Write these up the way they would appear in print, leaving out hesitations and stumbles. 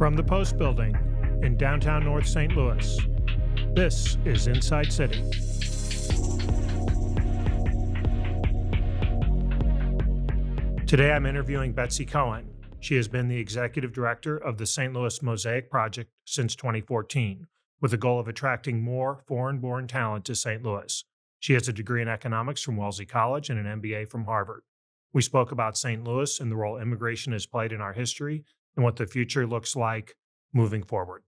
From the Post Building in downtown North St. Louis, this is Inside City. Today I'm interviewing Betsy Cohen. She has been the executive director of the St. Louis Mosaic Project since 2014, with the goal of attracting more foreign-born talent to St. Louis. She has a degree in economics from Wellesley College and an MBA from Harvard. We spoke about St. Louis and the role immigration has played in our history and what the future looks like moving forward.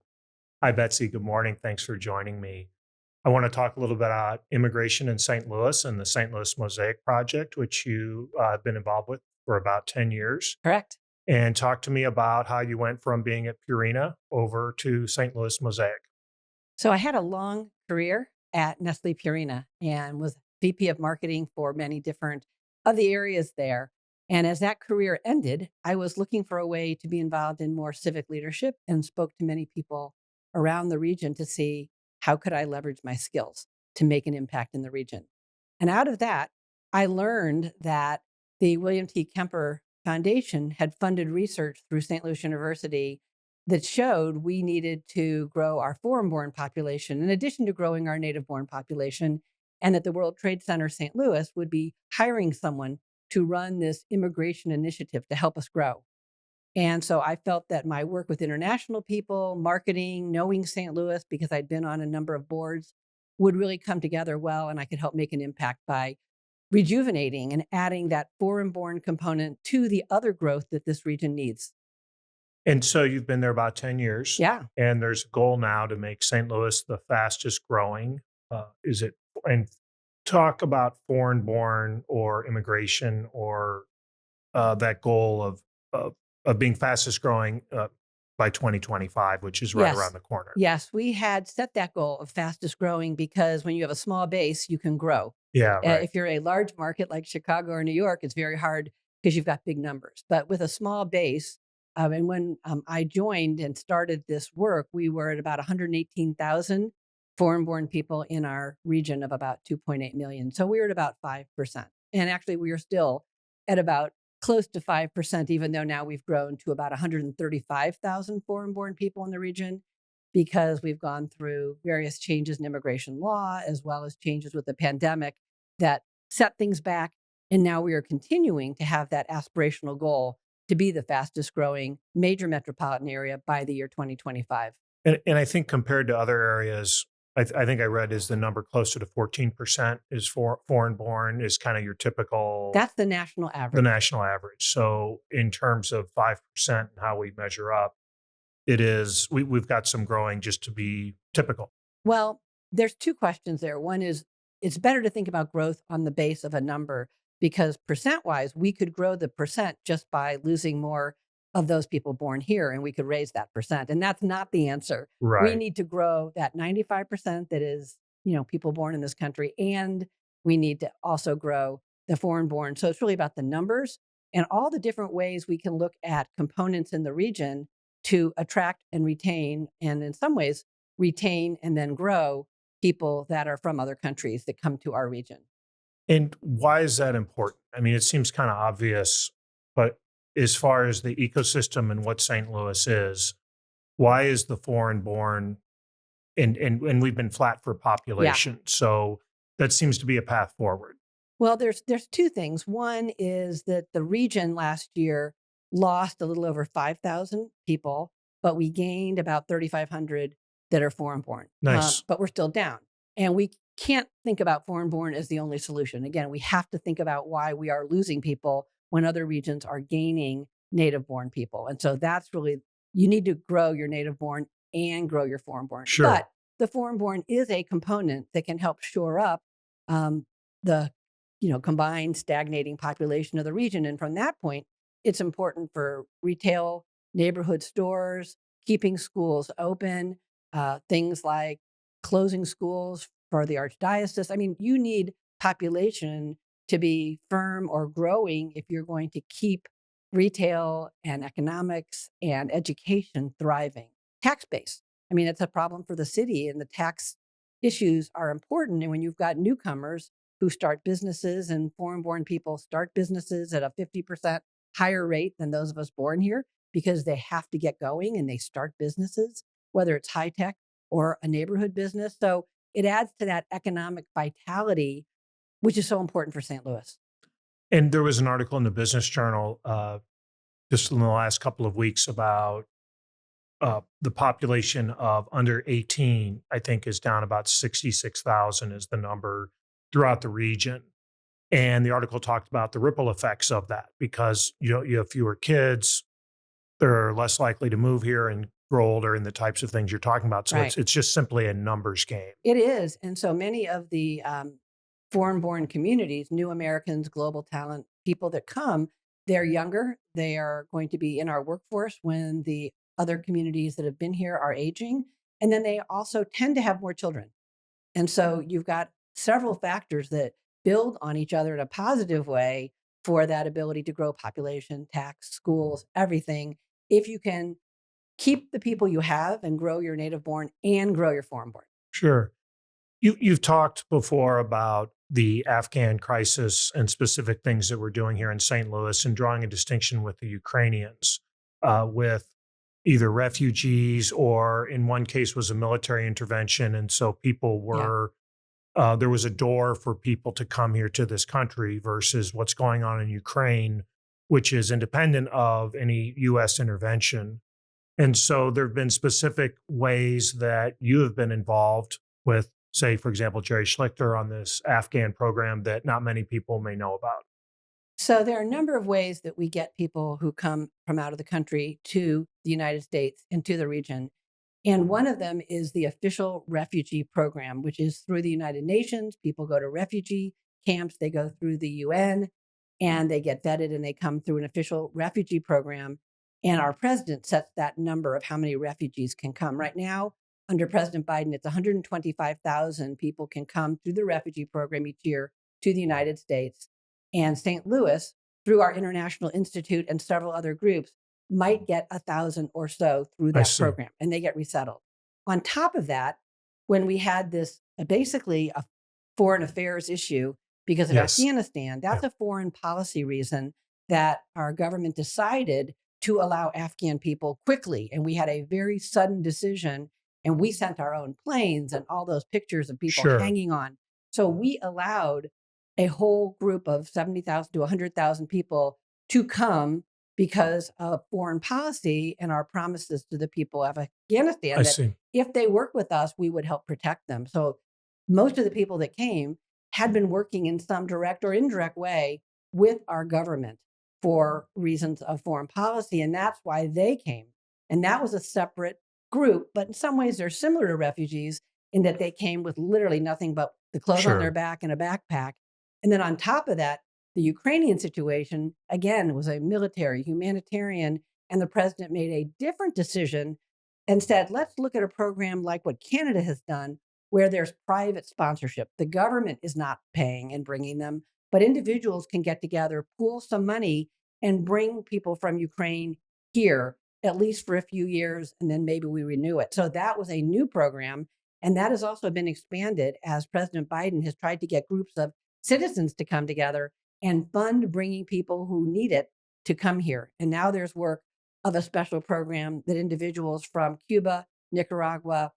Hi, Betsy. Good morning. Thanks for joining me. I want to talk a little bit about immigration in St. Louis and the St. Louis Mosaic Project, which you have been involved with for about 10 years. Correct. And talk to me about how you went from being at Purina over to St. Louis Mosaic. So I had a long career at Nestlé Purina and was VP of marketing for many different of the areas there. And as that career ended, I was looking for a way to be involved in more civic leadership and spoke to many people around the region to see how could I leverage my skills to make an impact in the region. And out of that, I learned that the William T. Kemper Foundation had funded research through St. Louis University that showed we needed to grow our foreign-born population in addition to growing our native-born population, and that the World Trade Center St. Louis would be hiring someone to run this immigration initiative to help us grow. And so I felt that my work with international people, marketing, knowing St. Louis, because I'd been on a number of boards, would really come together well, and I could help make an impact by rejuvenating and adding that foreign-born component to the other growth that this region needs. And so you've been there about 10 years. Yeah. And there's a goal now to make St. Louis the fastest growing. And talk about foreign-born or immigration or that goal of being fastest growing by 2025, which is right around the corner. Yes, we had set that goal of fastest growing because when you have a small base, you can grow. Yeah, right. If you're a large market like Chicago or New York, it's very hard because you've got big numbers. But with a small base, and when I joined and started this work, we were at about 118,000 foreign-born people in our region of about 2.8 million. So we were at about 5%. And actually, we are still at about close to 5%, even though now we've grown to about 135,000 foreign-born people in the region because we've gone through various changes in immigration law, as well as changes with the pandemic that set things back. And now we are continuing to have that aspirational goal to be the fastest growing major metropolitan area by the year 2025. And I think compared to other areas, I think I read is the number closer to 14% is foreign-born is kind of your typical. That's the national average. The national average. So in terms of 5% and how we measure up, it is, we've got some growing just to be typical. Well, there's two questions there. One is it's better to think about growth on the base of a number because percent-wise, we could grow the percent just by losing more of those people born here, and we could raise that percent. And that's not the answer. Right. We need to grow that 95% that is, people born in this country, and we need to also grow the foreign born. So it's really about the numbers and all the different ways we can look at components in the region to attract and retain, and in some ways, retain and then grow people that are from other countries that come to our region. And why is that important? I mean, it seems kind of obvious, but as far as the ecosystem and what St. Louis is, why is the foreign-born, and we've been flat for population, so that seems to be a path forward. Well, there's two things. One is that the region last year lost a little over 5,000 people, but we gained about 3,500 that are foreign-born. Nice. But we're still down. And we can't think about foreign-born as the only solution. Again, we have to think about why we are losing people when other regions are gaining native-born people. And so that's really, you need to grow your native-born and grow your foreign-born. Sure. But the foreign-born is a component that can help shore up the combined stagnating population of the region. And from that point, it's important for retail, neighborhood stores, keeping schools open, things like closing schools for the archdiocese. I mean, you need population to be firm or growing if you're going to keep retail and economics and education thriving. Tax base. I mean, it's a problem for the city, and the tax issues are important. And when you've got newcomers who start businesses, and foreign-born people start businesses at a 50% higher rate than those of us born here, because they have to get going and they start businesses, whether it's high tech or a neighborhood business. So it adds to that economic vitality, which is so important for St. Louis. And there was an article in the Business Journal just in the last couple of weeks about the population of under 18, I think, is down about 66,000 is the number throughout the region. And the article talked about the ripple effects of that because you have fewer kids, they're less likely to move here and grow older and the types of things you're talking about. So Right. it's just simply a numbers game. It is. And so many of the foreign-born communities, new Americans, global talent, people that come, they're younger. They are going to be in our workforce when the other communities that have been here are aging. And then they also tend to have more children. And so you've got several factors that build on each other in a positive way for that ability to grow population, tax, schools, everything. If you can keep the people you have and grow your native born and grow your foreign born. Sure. You've talked before about the Afghan crisis and specific things that we're doing here in St. Louis and drawing a distinction with the Ukrainians, with either refugees or in one case was a military intervention. And so people Yeah. were, there was a door for people to come here to this country versus what's going on in Ukraine, which is independent of any US intervention. And so there have been specific ways that you have been involved with, say, for example, Jerry Schlichter on this Afghan program that not many people may know about. So there are a number of ways that we get people who come from out of the country to the United States and to the region. And one of them is the official refugee program, which is through the United Nations. People go to refugee camps, they go through the UN, and they get vetted and they come through an official refugee program. And our president sets that number of how many refugees can come. Right now, under President Biden, it's 125,000 people can come through the refugee program each year to the United States. And St. Louis, through our International Institute and several other groups, might get 1,000 or so through I that see. program, and they get resettled. On top of that, when we had this basically a foreign affairs issue because of Yes. Afghanistan, that's Yeah. a foreign policy reason that our government decided to allow Afghan people quickly. And we had a very sudden decision, and we sent our own planes and all those pictures of people Sure. hanging on. So we allowed a whole group of 70,000 to 100,000 people to come because of foreign policy and our promises to the people of Afghanistan I that see. if they work with us, we would help protect them. So most of the people that came had been working in some direct or indirect way with our government for reasons of foreign policy. And that's why they came. And that was a separate group, but in some ways they're similar to refugees in that they came with literally nothing but the clothes on their Sure. back and a backpack. And then on top of that, the Ukrainian situation, again, was a military, humanitarian, and the president made a different decision and said, let's look at a program like what Canada has done, where there's private sponsorship. The government is not paying and bringing them, but individuals can get together, pool some money, and bring people from Ukraine here, at least for a few years, and then maybe we renew it. So that was a new program. And that has also been expanded as President Biden has tried to get groups of citizens to come together and fund bringing people who need it to come here. And now there's work of a special program that individuals from Cuba, Nicaragua,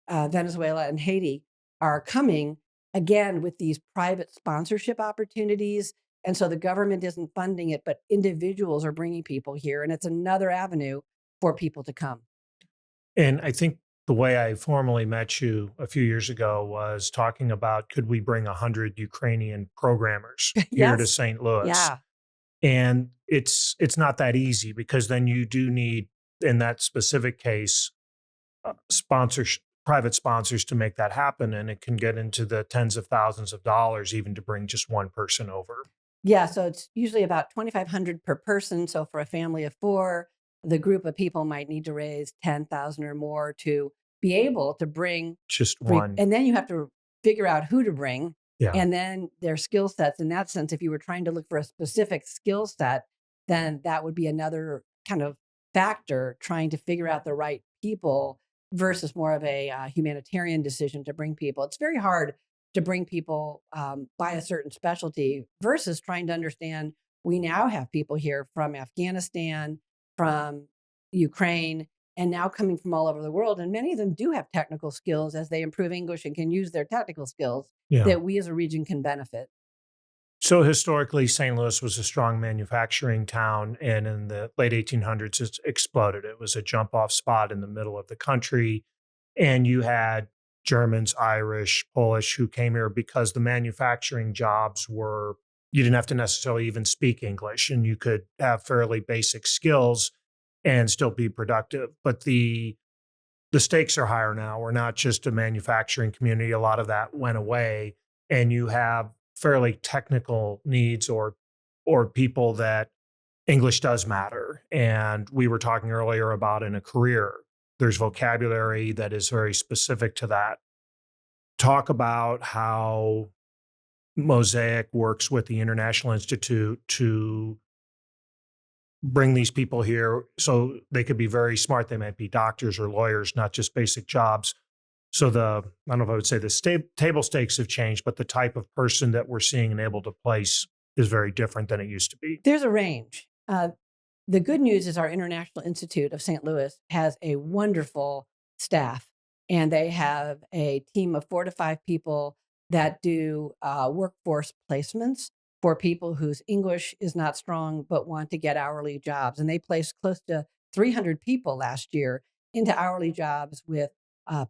Venezuela, and Haiti are coming again with these private sponsorship opportunities. And so the government isn't funding it, but individuals are bringing people here. And it's another avenue for people to come. And I think the way I formally met you a few years ago was talking about could we bring 100 Ukrainian programmers here to Yes. St. Louis? Yeah. And it's not that easy because then you do need, in that specific case, sponsors, private sponsors to make that happen, and it can get into the tens of thousands of dollars even to bring just one person over. Yeah, so it's usually about 2,500 per person. So for a family of four, the group of people might need to raise 10,000 or more to be able to bring Just one. and then you have to figure out who to bring Yeah. and then their skill sets. In that sense, if you were trying to look for a specific skill set, then that would be another kind of factor trying to figure out the right people versus more of a humanitarian decision to bring people. It's very hard to bring people by a certain specialty versus trying to understand we now have people here from Afghanistan, from Ukraine, and now coming from all over the world. And many of them do have technical skills as they improve English and can use their technical skills Yeah. that we as a region can benefit. So historically, St. Louis was a strong manufacturing town, and in the late 1800s, it exploded. It was a jump-off spot in the middle of the country, and you had Germans, Irish, Polish who came here because the manufacturing jobs were you didn't have to necessarily even speak English, and you could have fairly basic skills and still be productive. But the stakes are higher now. We're not just a manufacturing community. A lot of that went away, and you have fairly technical needs or people that English does matter. And we were talking earlier about in a career, there's vocabulary that is very specific to that. Talk about how Mosaic works with the International Institute to bring these people here so they could be very smart. They might be doctors or lawyers, not just basic jobs. So I don't know if I would say the table stakes have changed, but the type of person that we're seeing and able to place is very different than it used to be. There's a range. The good news is our International Institute of St. Louis has a wonderful staff, and they have a team of 4 to 5 people that do workforce placements for people whose English is not strong but want to get hourly jobs. And they placed close to 300 people last year into hourly jobs with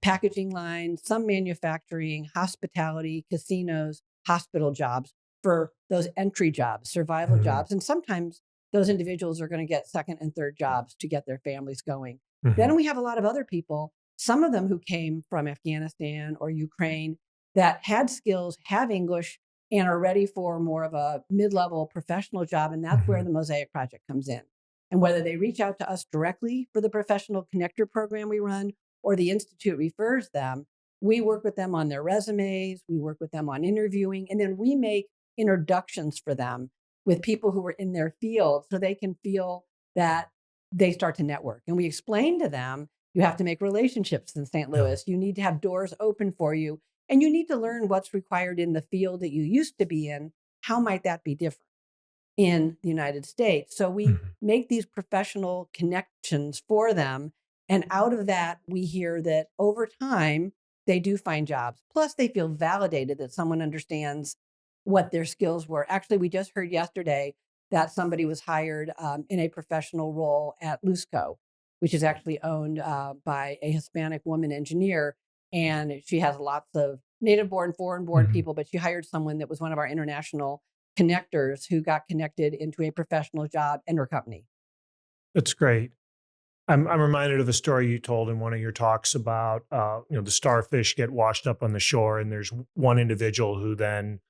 packaging lines, some manufacturing, hospitality, casinos, hospital jobs for those entry jobs, survival jobs. And sometimes those individuals are going to get second and third jobs to get their families going. Then we have a lot of other people, some of them who came from Afghanistan or Ukraine that had skills, have English, and are ready for more of a mid-level professional job. And that's where the Mosaic Project comes in. And whether they reach out to us directly for the professional connector program we run, or the Institute refers them, we work with them on their resumes, we work with them on interviewing, and then we make introductions for them with people who are in their field so they can feel that they start to network. And we explain to them, you have to make relationships in St. Louis. You need to have doors open for you, and you need to learn what's required in the field that you used to be in. How might that be different in the United States? So we make these professional connections for them. And out of that, we hear that over time, they do find jobs. Plus, they feel validated that someone understands what their skills were. Actually, we just heard yesterday that somebody was hired in a professional role at Lusco, which is actually owned by a Hispanic woman engineer. And she has lots of native-born, foreign-born people, but she hired someone that was one of our international connectors who got connected into a professional job in her company. That's great. I'm reminded of a story you told in one of your talks about, the starfish get washed up on the shore, and there's one individual who then,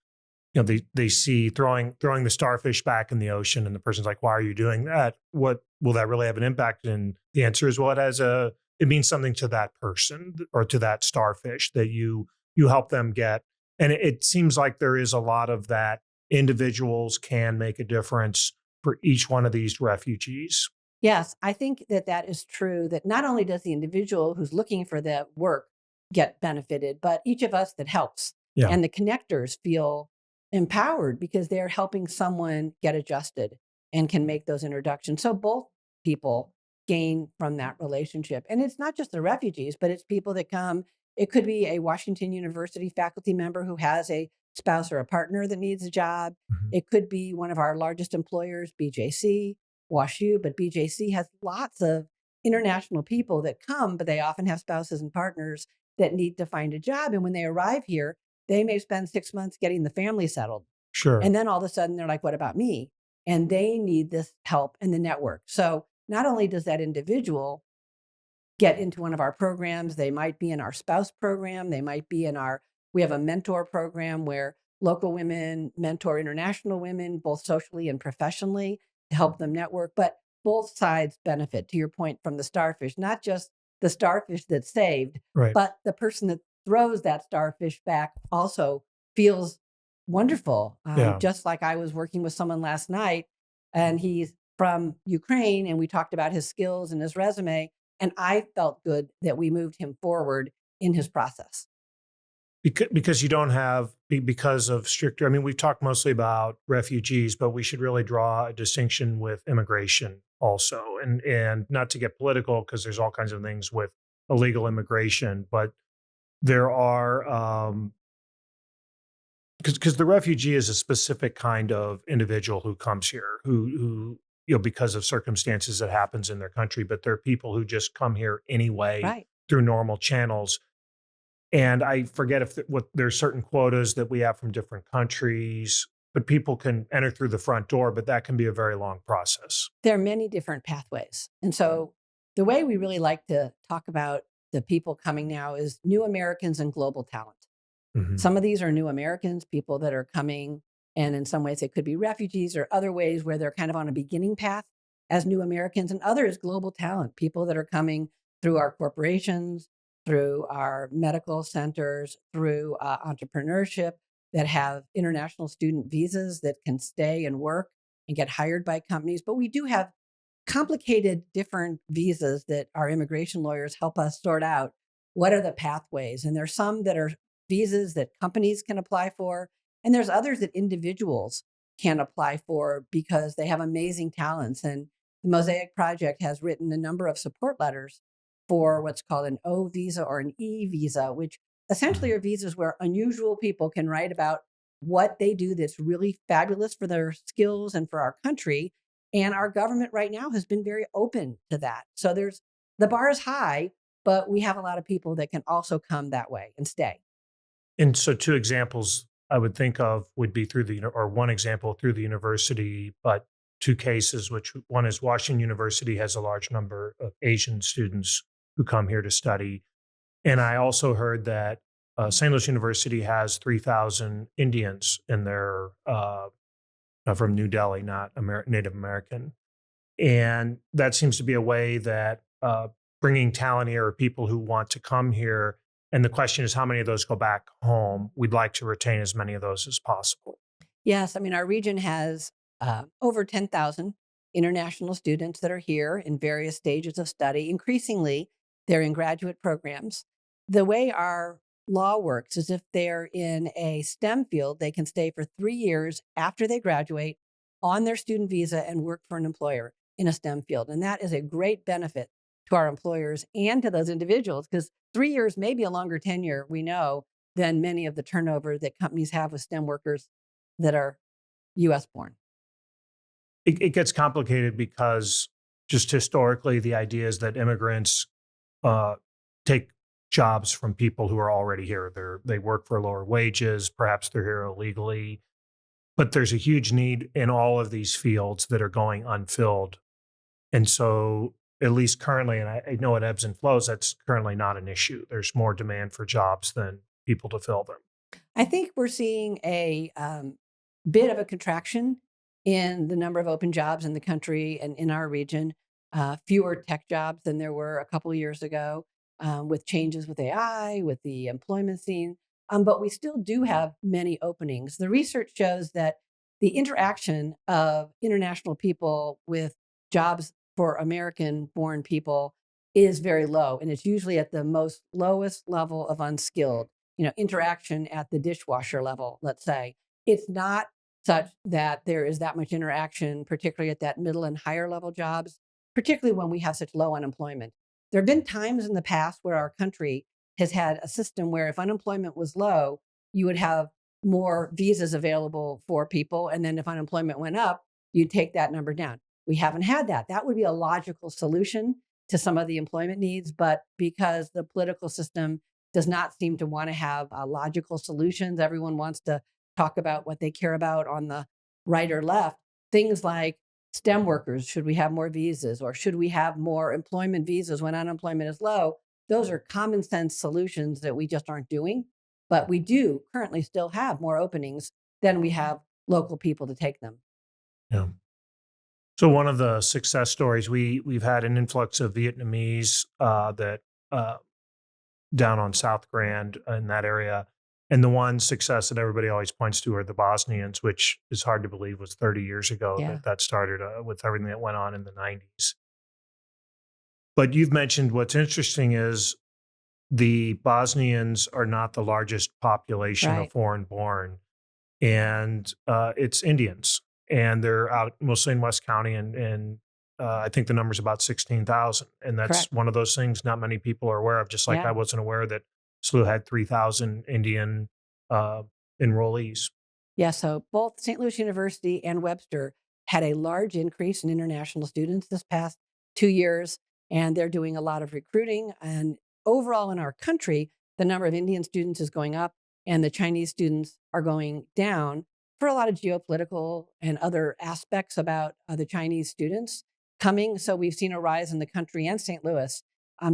they see throwing the starfish back in the ocean, and the person's like, "Why are you doing that? What will that really have an impact?" And the answer is, well, it means something to that person or to that starfish that you help them get. And it seems like there is a lot of that. Individuals can make a difference for each one of these refugees. Yes, I think that is true, that not only does the individual who's looking for the work get benefited, but each of us that helps. Yeah. And the connectors feel empowered because they're helping someone get adjusted and can make those introductions. So both people gain from that relationship. And it's not just the refugees, but it's people that come. It could be a Washington University faculty member who has a spouse or a partner that needs a job. It could be one of our largest employers, BJC. WashU, but BJC has lots of international people that come, but they often have spouses and partners that need to find a job. And when they arrive here, they may spend 6 months getting the family settled. Sure. And then all of a sudden they're like, what about me? And they need this help in the network. So not only does that individual get into one of our programs, they might be in our spouse program, they might be in we have a mentor program where local women mentor international women, both socially and professionally, to help them network, but both sides benefit, to your point, from the starfish, not just the starfish that's saved, Right. but the person that throws that starfish back also feels wonderful. Just like I was working with someone last night, and he's from Ukraine, and we talked about his skills and his resume, and I felt good that we moved him forward in his process. Because you don't have because of stricter. I mean, we've talked mostly about refugees, but we should really draw a distinction with immigration also, and not to get political because there's all kinds of things with illegal immigration, but there are because the refugee is a specific kind of individual who comes here who because of circumstances that happens in their country, but there are people who just come here anyway Right. through normal channels. And I forget if there's certain quotas that we have from different countries, but people can enter through the front door, but that can be a very long process. There are many different pathways. And so the way we really like to talk about the people coming now is new Americans and global talent. Mhm. Some of these are new Americans, people that are coming, and in some ways it could be refugees or other ways where they're kind of on a beginning path as new Americans, and others global talent, people that are coming through our corporations, through our medical centers, through entrepreneurship, that have international student visas that can stay and work and get hired by companies. But we do have complicated different visas that our immigration lawyers help us sort out. What are the pathways? And there's some that are visas that companies can apply for, and there's others that individuals can apply for because they have amazing talents. And the Mosaic Project has written a number of support letters for what's called an O visa or an E visa, which essentially Mhm. are visas where unusual people can write about what they do that's really fabulous for their skills and for our country. And our government right now has been very open to that. So there's the bar is high, but we have a lot of people that can also come that way and stay. And so, two examples I would think of would be through or one example through the university, but two cases, which one is Washington University has a large number of Asian students who come here to study. And I also heard that St. Louis University has 3,000 Indians in their from New Delhi, not Native American. And that seems to be a way that bringing talent here or people who want to come here. And the question is, how many of those go back home? We'd like to retain as many of those as possible. Yes, I mean, our region has over 10,000 international students that are here in various stages of study. Increasingly, they're in graduate programs. The way our law works is if they're in a STEM field, they can stay for 3 years after they graduate on their student visa and work for an employer in a STEM field. And that is a great benefit to our employers and to those individuals because 3 years may be a longer tenure, we know, than many of the turnover that companies have with STEM workers that are US born. It gets complicated because just historically, the idea is that immigrants uh, take jobs from people who are already here. They work for lower wages, perhaps they're here illegally, but there's a huge need in all of these fields that are going unfilled. And so, at least currently, and I know it ebbs and flows, that's currently not an issue. There's more demand for jobs than people to fill them. I think we're seeing a bit of a contraction in the number of open jobs in the country and in our region, fewer tech jobs than there were a couple of years ago with changes with AI, with the employment scene. But we still do have many openings. The research shows that the interaction of international people with jobs for American born people is very low. And it's usually at the most lowest level of unskilled, interaction at the dishwasher level, let's say. It's not such that there is that much interaction, particularly at that middle and higher level jobs, particularly when we have such low unemployment. There have been times in the past where our country has had a system where if unemployment was low, you would have more visas available for people. And then if unemployment went up, you'd take that number down. We haven't had that. That would be a logical solution to some of the employment needs. But because the political system does not seem to want to have logical solutions, everyone wants to talk about what they care about on the right or left. Things like STEM workers, should we have more visas or should we have more employment visas when unemployment is low? Those are common sense solutions that we just aren't doing. But we do currently still have more openings than we have local people to take them. Yeah. So one of the success stories we've had an influx of Vietnamese that uh, down on South Grand in that area, and the one success that everybody always points to are the Bosnians, which is hard to believe was 30 years ago Yeah. that started with everything that went on in the 90s. But you've mentioned what's interesting is the Bosnians are not the largest population of Right. foreign-born, and it's Indians, and they're out mostly in West County, and I think the number's about 16,000, and that's Correct. one of those things not many people are aware of. Just like I Yeah. wasn't aware that SLU had 3,000 Indian uh, enrollees. Yeah. So both St. Louis University and Webster had a large increase in international students this past 2 years, and they're doing a lot of recruiting. And overall in our country, the number of Indian students is going up, and the Chinese students are going down for a lot of geopolitical and other aspects about the Chinese students coming. So we've seen a rise in the country and St. Louis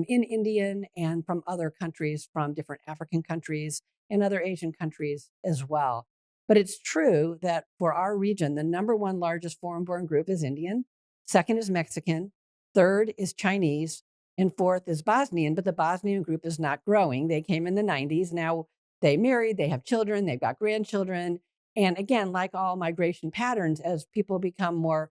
in Indian and from other countries, from different African countries and other Asian countries as well. But it's true that for our region, the number one largest foreign-born group is Indian, second is Mexican, third is Chinese, and fourth is Bosnian. But the Bosnian group is not growing. They came in the 90s. Now they married, they have children, they've got grandchildren. And again, like all migration patterns, as people become more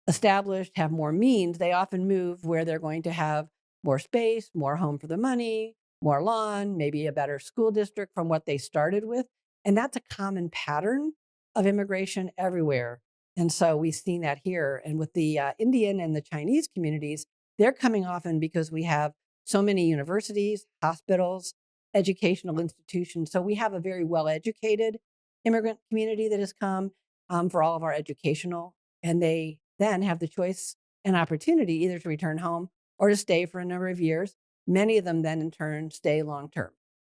established, have more means, they often move where they're going to have more space, more home for the money, more lawn, maybe a better school district from what they started with. And that's a common pattern of immigration everywhere. And so we've seen that here. And with the Indian and the Chinese communities, they're coming often because we have so many universities, hospitals, educational institutions. So we have a very well educated immigrant community that has come for all of our educational, and they then have the choice and opportunity either to return home or to stay for a number of years. Many of them then in turn stay long term,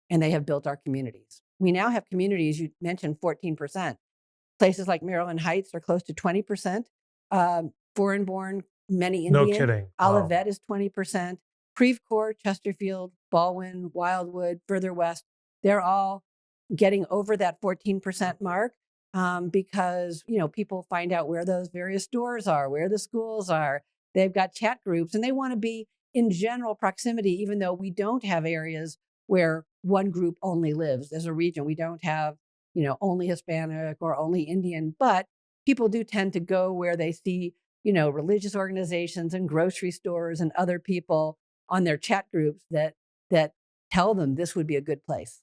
and they have built our communities. We now have communities, you mentioned 14%. Places like Maryland Heights are close to 20%. Foreign born, many No Indian. kidding. Wow. Olivet is 20%. Creve Coeur, Chesterfield, Baldwin, Wildwood, further west, they're all getting over that 14% mark because people find out where those various stores are, where the schools are. They've got chat groups, and they want to be in general proximity, even though we don't have areas where one group only lives. As a region, we don't have only Hispanic or only Indian, but people do tend to go where they see religious organizations and grocery stores and other people on their chat groups that tell them this would be a good place.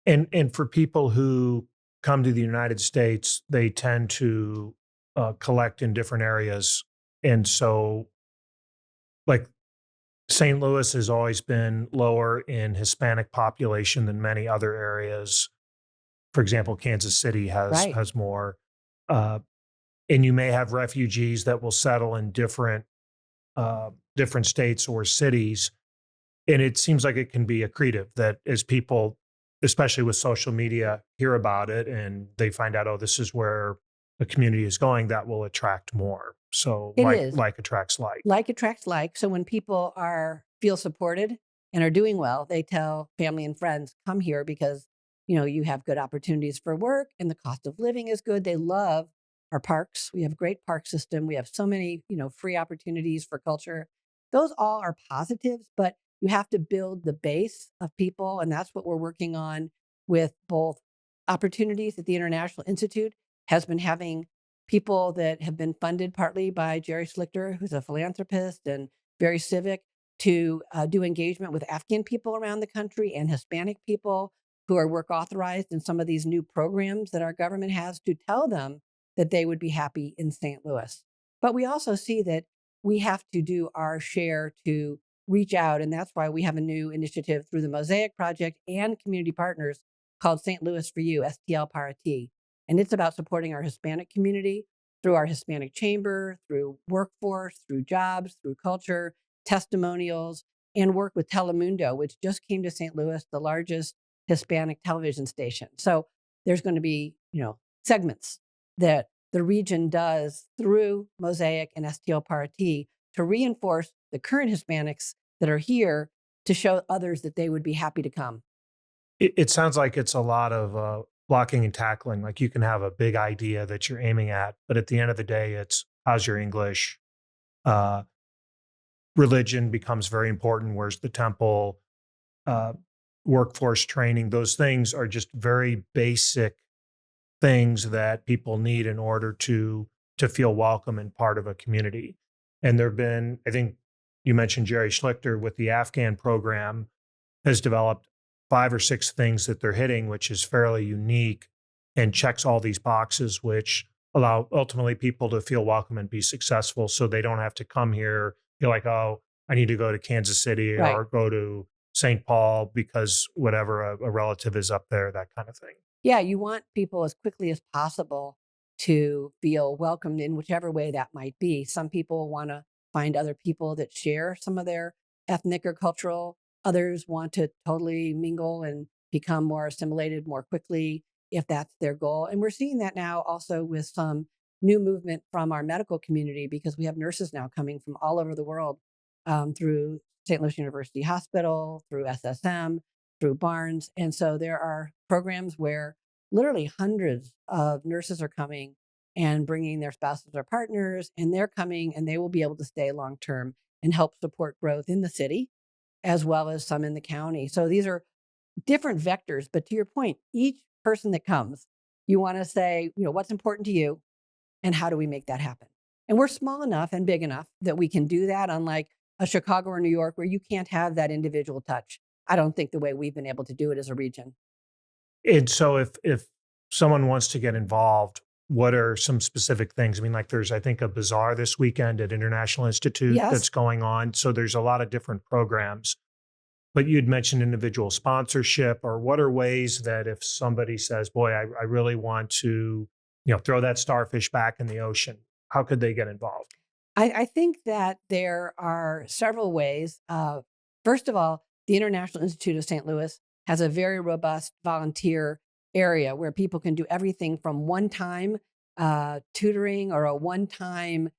And for people who come to the United States, they tend to collect in different areas, and so like St. Louis has always been lower in Hispanic population than many other areas. For example, Kansas City has Right. has more, uh, and you may have refugees that will settle in different states or cities, and it seems like it can be accretive that as people, especially with social media, hear about it and they find out, oh, this is where the community is going, that will attract more. So It is. like attracts like. Like attracts like. So when people feel supported and are doing well, they tell family and friends, come here because you have good opportunities for work and the cost of living is good. They love our parks. We have a great park system. We have so many, free opportunities for culture. Those all are positives, but you have to build the base of people. And that's what we're working on with both opportunities that the International Institute has been having people that have been funded partly by Jerry Schlichter, who's a philanthropist and very civic, to do engagement with Afghan people around the country and Hispanic people who are work authorized in some of these new programs that our government has to tell them that they would be happy in St. Louis. But we also see that we have to do our share to reach out. And that's why we have a new initiative through the Mosaic Project and community partners called St. Louis for You, STL Par. And it's about supporting our Hispanic community through our Hispanic chamber, through workforce, through jobs, through culture, testimonials, and work with Telemundo, which just came to St. Louis, the largest Hispanic television station. So there's going to be, segments that the region does through Mosaic and STL Par to reinforce the current Hispanics that are here to show others that they would be happy to come. It sounds like it's a lot of blocking and tackling. Like you can have a big idea that you're aiming at, but at the end of the day, it's how's your English? Uh, Religion becomes very important. Where's the temple? Uh, Workforce training. Those things are just very basic things that people need in order to feel welcome and part of a community. And there have been, I think you mentioned Jerry Schlichter with the Afghan program. has developed 5 or 6 things that they're hitting, which is fairly unique and checks all these boxes, which allow ultimately people to feel welcome and be successful so they don't have to come here, feel like, oh, I need to go to Kansas City Right. or go to St. Paul because whatever a relative is up there, that kind of thing. Yeah, you want people as quickly as possible to feel welcomed in whichever way that might be. Some people want to find other people that share some of their ethnic or cultural. Others want to totally mingle and become more assimilated more quickly if that's their goal. And we're seeing that now also with some new movement from our medical community because we have nurses now coming from all over the world through St. Louis University Hospital, through SSM, through Barnes. And so there are programs where literally hundreds of nurses are coming and bringing their spouses or partners, and they're coming and they will be able to stay long term and help support growth in the city as well as some in the county. So these are different vectors. But to your point, each person that comes, you want to say, what's important to you and how do we make that happen? And we're small enough and big enough that we can do that, unlike a Chicago or New York where you can't have that individual touch. I don't think the way we've been able to do it as a region. And so if someone wants to get involved, what are some specific things? I mean, like there's, I think, a bazaar this weekend at International Institute Yes. that's going on. So there's a lot of different programs. But you'd mentioned individual sponsorship, or what are ways that if somebody says, boy, I really want to, throw that starfish back in the ocean, how could they get involved? I think that there are several ways. First of all, the International Institute of St. Louis has a very robust volunteer area where people can do everything from one-time tutoring or a one-time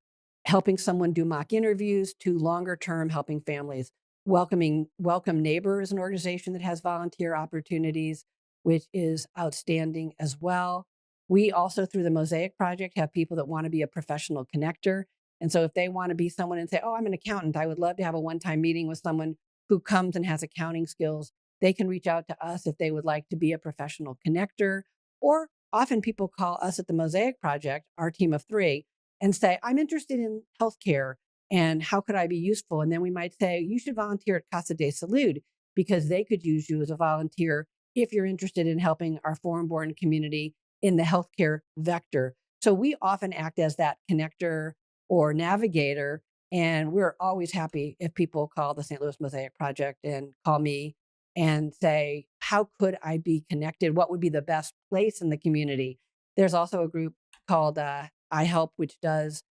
helping someone do mock interviews to longer-term helping families. Welcome Neighbor is an organization that has volunteer opportunities, which is outstanding as well. We also, through the Mosaic Project, have people that want to be a professional connector. And so if they want to be someone and say, oh, I'm an accountant, I would love to have a one-time meeting with someone who comes and has accounting skills, they can reach out to us if they would like to be a professional connector. Or often people call us at the Mosaic Project, our team of 3, and say, I'm interested in healthcare and how could I be useful? And then we might say, you should volunteer at Casa de Salud because they could use you as a volunteer if you're interested in helping our foreign-born community in the healthcare vector. So we often act as that connector or navigator. And we're always happy if people call the St. Louis Mosaic Project and call me and say, how could I be connected? What would be the best place in the community? There's also a group called I Help, which does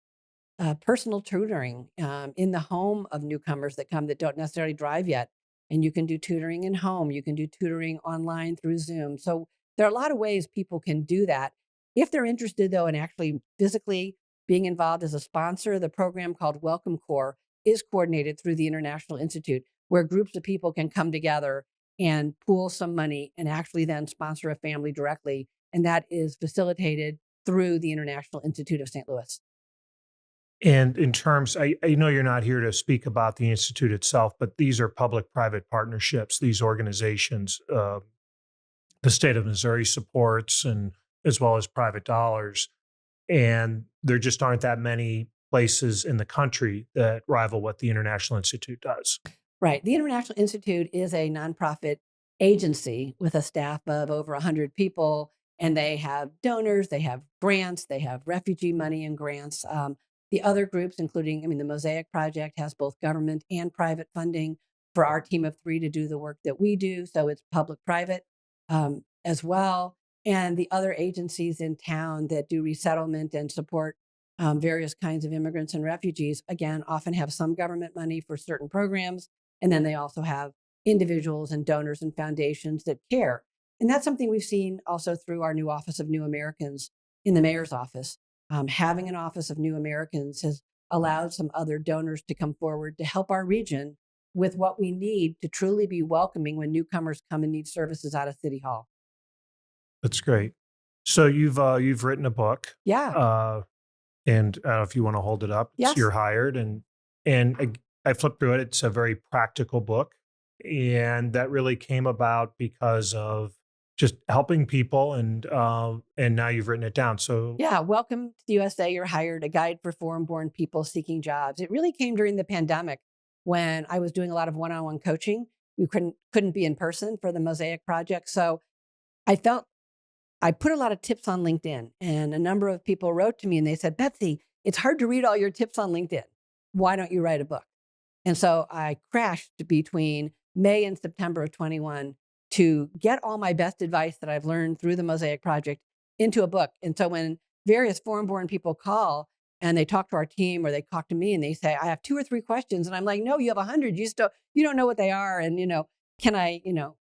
personal tutoring in the home of newcomers that come that don't necessarily drive yet. And you can do tutoring in home. You can do tutoring online through Zoom. So there are a lot of ways people can do that. If they're interested, though, in actually physically being involved as a sponsor, the program called Welcome Corps is coordinated through the International Institute, where groups of people can come together and pool some money and actually then sponsor a family directly. And that is facilitated through the International Institute of St. Louis. And in terms, I know you're not here to speak about the Institute itself, but these are public-private partnerships, these organizations, the state of Missouri supports, and as well as private dollars. And there just aren't that many places in the country that rival what the International Institute does. Right. The International Institute is a nonprofit agency with a staff of over 100 people, and they have donors, they have grants, they have refugee money and grants. The other groups, including, the Mosaic Project has both government and private funding for our team of 3 to do the work that we do. So it's public-private as well. And the other agencies in town that do resettlement and support various kinds of immigrants and refugees, again, often have some government money for certain programs. And then they also have individuals and donors and foundations that care. And that's something we've seen also through our new Office of New Americans in the mayor's office. Having an Office of New Americans has allowed some other donors to come forward to help our region with what we need to truly be welcoming when newcomers come and need services out of City Hall. That's great. So you've written a book, Yeah. and I don't know if you want to hold it up. Yes. You're hired, and I flipped through it. It's a very practical book, and that really came about because of just helping people, and now you've written it down. So Yeah. Welcome to the USA. You're hired, a guide for foreign-born people seeking jobs. It really came during the pandemic when I was doing a lot of one-on-one coaching. we couldn't be in person for the Mosaic Project. So I felt I put a lot of tips on LinkedIn, and a number of people wrote to me and they said, Betsy, it's hard to read all your tips on LinkedIn. Why don't you write a book? And so I crashed between May and September of 21 to get all my best advice that I've learned through the Mosaic Project into a book. And so when various foreign-born people call and they talk to our team or they talk to me and they say, I have 2 or 3 questions. And I'm like, no, you have 100. You don't know what they are. And, can I,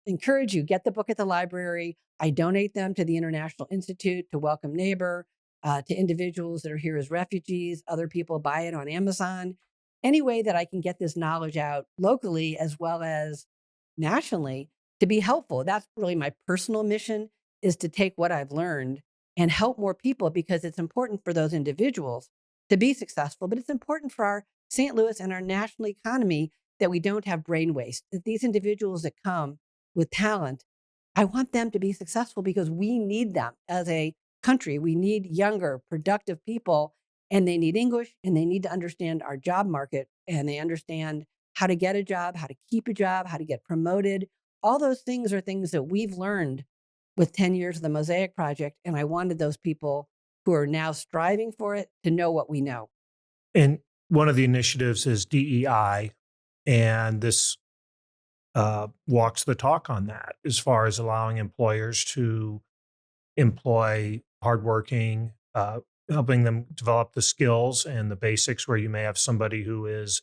encourage you, get the book at the library. I donate them to the International Institute to Welcome Neighbor, to individuals that are here as refugees. Other people buy it on Amazon. Any way that I can get this knowledge out locally as well as nationally to be helpful. That's really my personal mission, is to take what I've learned and help more people, because it's important for those individuals to be successful, but it's important for our St. Louis and our national economy that we don't have brain waste, that these individuals that come with talent, I want them to be successful because we need them as a country. We need younger, productive people, and they need English, and they need to understand our job market, and they understand how to get a job, how to keep a job, how to get promoted. All those things are things that we've learned with 10 years of the Mosaic Project. And I wanted those people who are now striving for it to know what we know. And one of the initiatives is DEI, and this walks the talk on that as far as allowing employers to employ hardworking, helping them develop the skills and the basics, where you may have somebody who is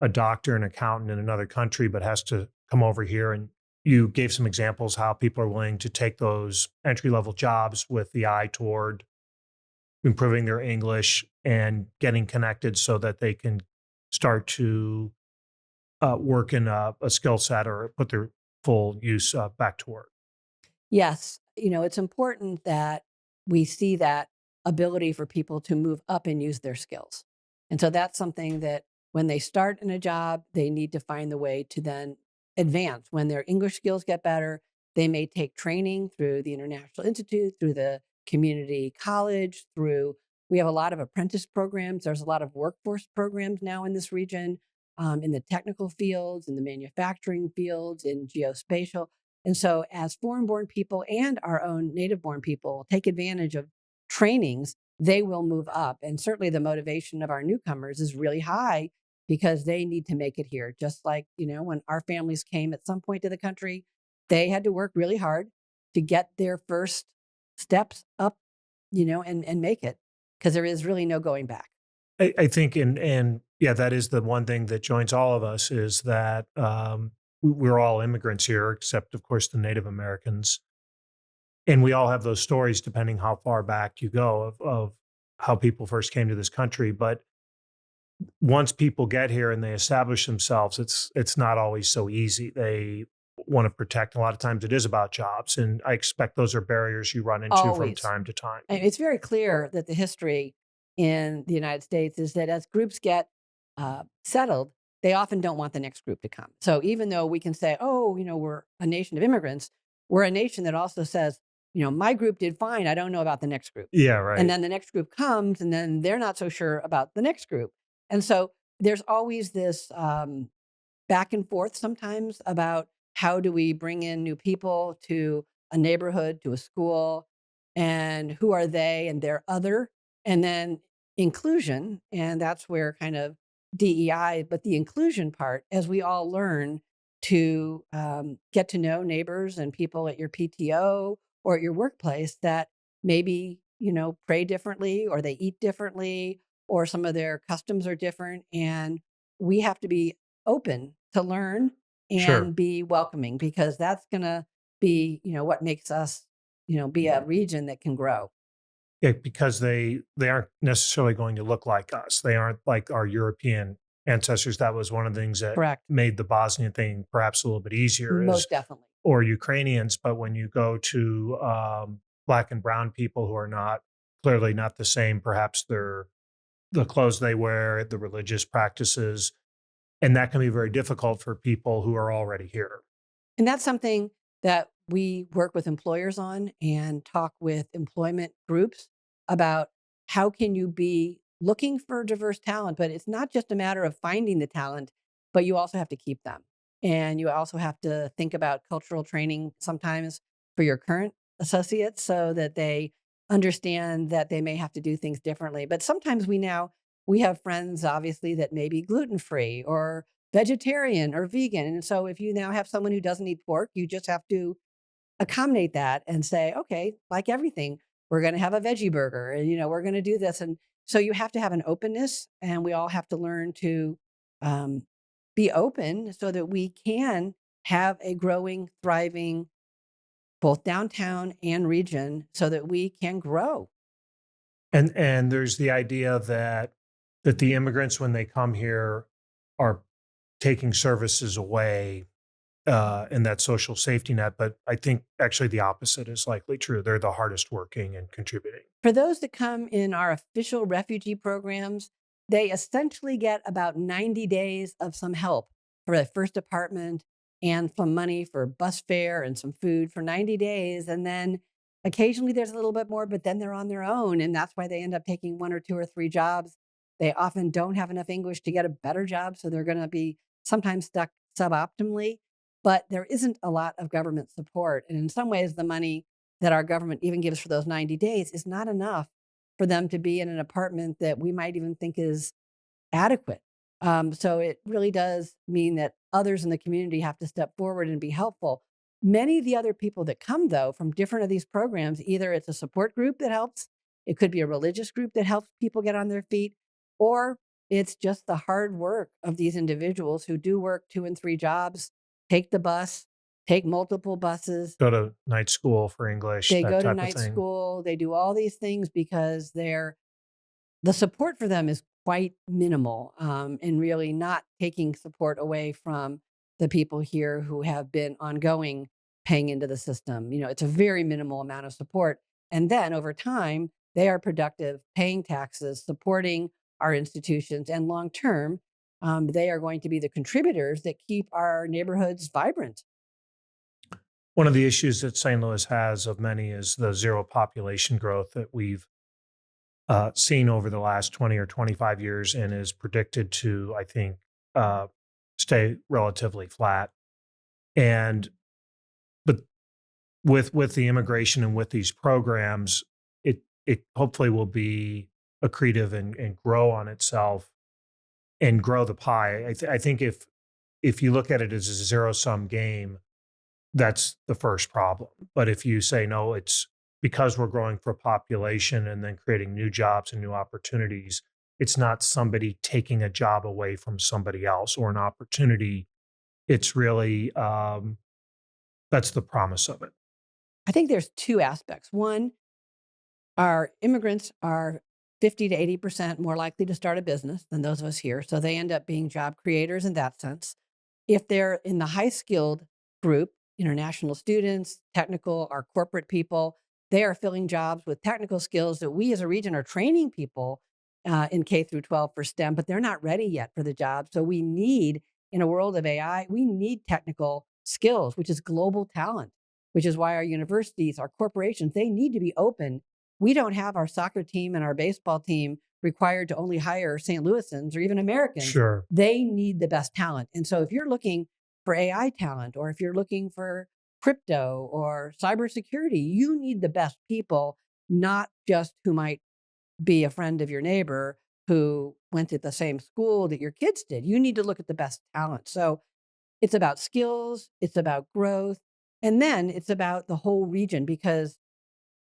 a doctor, an accountant in another country, but has to come over here. And you gave some examples how people are willing to take those entry level jobs with the eye toward improving their English and getting connected so that they can start to work in a skill set or put their full use back to work. Yes, it's important that we see that ability for people to move up and use their skills. And so that's something that when they start in a job, they need to find the way to then advance. When their English skills get better, they may take training through the International Institute, through the community college, we have a lot of apprentice programs. There's a lot of workforce programs now in this region, in the technical fields, in the manufacturing fields, in geospatial. And so as foreign-born people and our own native-born people take advantage of trainings, they will move up. And certainly the motivation of our newcomers is really high because they need to make it here. Just like, when our families came at some point to the country, they had to work really hard to get their first steps up, and make it, because there is really no going back. I think, and yeah, that is the one thing that joins all of us, is that we're all immigrants here, except of course the Native Americans, and we all have those stories, depending how far back you go, of how people first came to this country. But once people get here and they establish themselves, it's not always so easy. They want to protect. A lot of times it is about jobs, and I expect those are barriers you run into from Always. time to time. It's very clear that the history in the United States is that as groups get settled, they often don't want the next group to come. So even though we can say, oh, we're a nation of immigrants, we're a nation that also says, my group did fine. I don't know about the next group. Yeah, right. And then the next group comes, and then they're not so sure about the next group. And so there's always this back and forth sometimes about how do we bring in new people to a neighborhood, to a school, and who are they and their other, and then inclusion. And that's where kind of DEI, but the inclusion part, as we all learn to get to know neighbors and people at your PTO or at your workplace that maybe, pray differently, or they eat differently, or some of their customs are different. And we have to be open to learn Sure. and be welcoming, because that's going to be, what makes us, be a region that can grow. Yeah, because they aren't necessarily going to look like us. They aren't like our European ancestors. That was one of the things that Correct. made the Bosnian thing perhaps a little bit easier, Most definitely. or Ukrainians. But when you go to Black and brown people who are not clearly not the same, perhaps the clothes they wear, the religious practices, and that can be very difficult for people who are already here. And that's something that we work with employers on and talk with employment groups about. How can you be looking for diverse talent? But it's not just a matter of finding the talent, but you also have to keep them. And you also have to think about cultural training sometimes for your current associates so that they understand that they may have to do things differently. But sometimes we have friends, obviously, that may be gluten-free or vegetarian or vegan. And so if you now have someone who doesn't eat pork, you just have to accommodate that and say, okay, like everything, we're going to have a veggie burger and, we're going to do this. And so you have to have an openness, and we all have to learn to um, be open so that we can have a growing, thriving, both downtown and region so that we can grow. And there's the idea that the immigrants, when they come here, are taking services away in that social safety net. But I think actually the opposite is likely true. They're the hardest working and contributing. For those that come in our official refugee programs, they essentially get about 90 days of some help for their first apartment and some money for bus fare and some food for 90 days. And then occasionally there's a little bit more, but then they're on their own. And that's why they end up taking one or two or three jobs. They often don't have enough English to get a better job. So they're going to be sometimes stuck suboptimally. But there isn't a lot of government support. And in some ways, the money that our government even gives for those 90 days is not enough for them to be in an apartment that we might even think is adequate. So it really does mean that others in the community have to step forward and be helpful. Many of the other people that come, though, from different of these programs, either it's a support group that helps, it could be a religious group that helps people get on their feet, or it's just the hard work of these individuals who do work 2 and 3 jobs, take the bus, take multiple buses. Go to night school for English, They that go to type of night thing. school, they do all these things because the support for them is quite minimal, and really not taking support away from the people here who have been ongoing paying into the system. It's a very minimal amount of support. And then over time, they are productive, paying taxes, supporting our institutions, and long term, they are going to be the contributors that keep our neighborhoods vibrant. One of the issues that St. Louis has of many is the zero population growth that we've seen over the last 20 or 25 years and is predicted to, I think, uh, stay relatively flat. And but with the immigration and with these programs, it hopefully will be accretive and grow on itself and grow the pie. I think if you look at it as a zero sum game, that's the first problem. But if you say no, it's because we're growing for population and then creating new jobs and new opportunities. It's not somebody taking a job away from somebody else or an opportunity. It's really that's the promise of it. I think there's two aspects. One, our immigrants are 50 to 80% more likely to start a business than those of us here. So they end up being job creators in that sense. If they're in the high skilled group, international students, technical, our corporate people, they are filling jobs with technical skills that we as a region are training people in K through 12 for STEM, but they're not ready yet for the job. So we need, in a world of AI, we need technical skills, which is global talent, which is why our universities, our corporations, they need to be open. We don't have our soccer team and our baseball team required to only hire St. Louisans or even Americans. Sure. They need the best talent. And so if you're looking for AI talent, or if you're looking for crypto or cybersecurity, you need the best people, not just who might be a friend of your neighbor who went to the same school that your kids did. You need to look at the best talent. So it's about skills, it's about growth, and then it's about the whole region because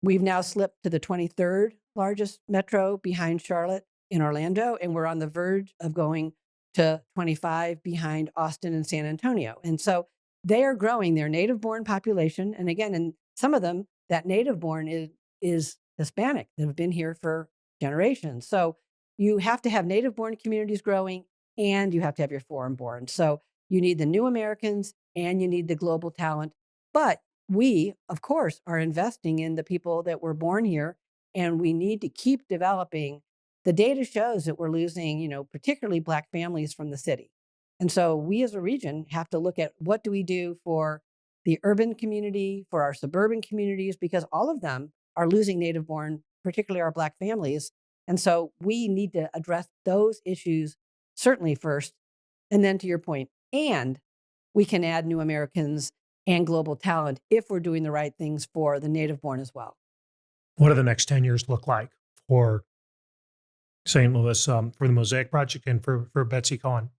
we've now slipped to the 23rd largest metro behind Charlotte in Orlando, and we're on the verge of going to 25 behind Austin and San Antonio. And so they are growing their native born population. And again, in some of them, that native born is Hispanic that have been here for generations. So you have to have native born communities growing and you have to have your foreign born. So you need the new Americans and you need the global talent. But we, of course, are investing in the people that were born here, and we need to keep developing. The data shows that we're losing, particularly Black families from the city. And so we as a region have to look at what do we do for the urban community, for our suburban communities, because all of them are losing native born, particularly our Black families. And so we need to address those issues certainly first. And then to your point, and we can add new Americans and global talent if we're doing the right things for the native born as well. What do the next 10 years look like for St. Louis, for the Mosaic Project and for Betsy Cohen?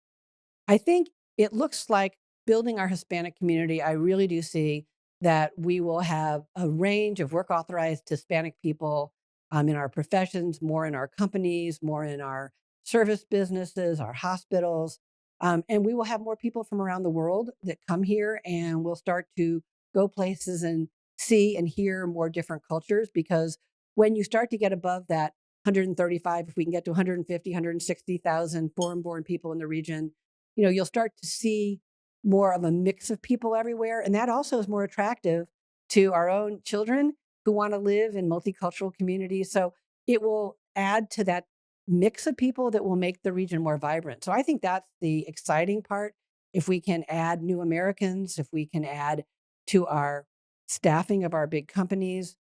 I think it looks like building our Hispanic community. I really do see that we will have a range of work authorized Hispanic people in our professions, more in our companies, more in our service businesses, our hospitals. And we will have more people from around the world that come here, and we'll start to go places and see and hear more different cultures, because when you start to get above that 135, if we can get to 150, 160,000 foreign-born people in the region, you'll start to see more of a mix of people everywhere. And that also is more attractive to our own children who want to live in multicultural communities. So it will add to that mix of people that will make the region more vibrant. So I think that's the exciting part. If we can add new Americans, if we can add to our staffing of our big companies,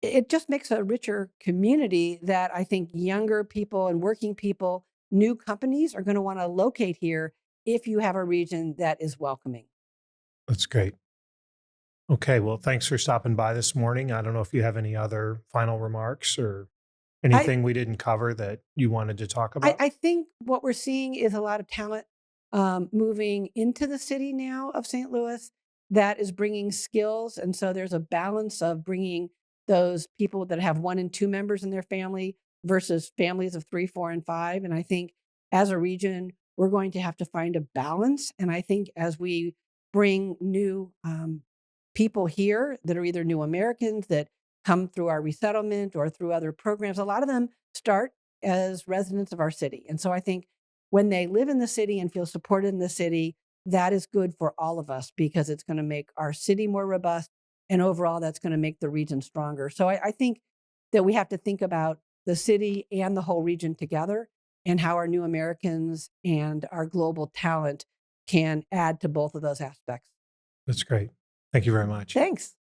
it just makes a richer community that I think younger people and working people, new companies are going to want to locate here if you have a region that is welcoming. That's great. Okay, well, thanks for stopping by this morning. I don't know if you have any other final remarks or I, anything we didn't cover that you wanted to talk I, about. I think what we're seeing is a lot of talent moving into the city now of St. Louis that is bringing skills. And so there's a balance of bringing those people that have 1 and 2 members in their family versus families of 3, 4, and 5. And I think as a region, we're going to have to find a balance. And I think as we bring new people here that are either new Americans that come through our resettlement or through other programs, a lot of them start as residents of our city. And so I think when they live in the city and feel supported in the city, that is good for all of us, because it's going to make our city more robust. And overall, that's going to make the region stronger. So I think that we have to think about the city and the whole region together, and how our new Americans and our global talent can add to both of those aspects. That's great. Thank you very much. Thanks.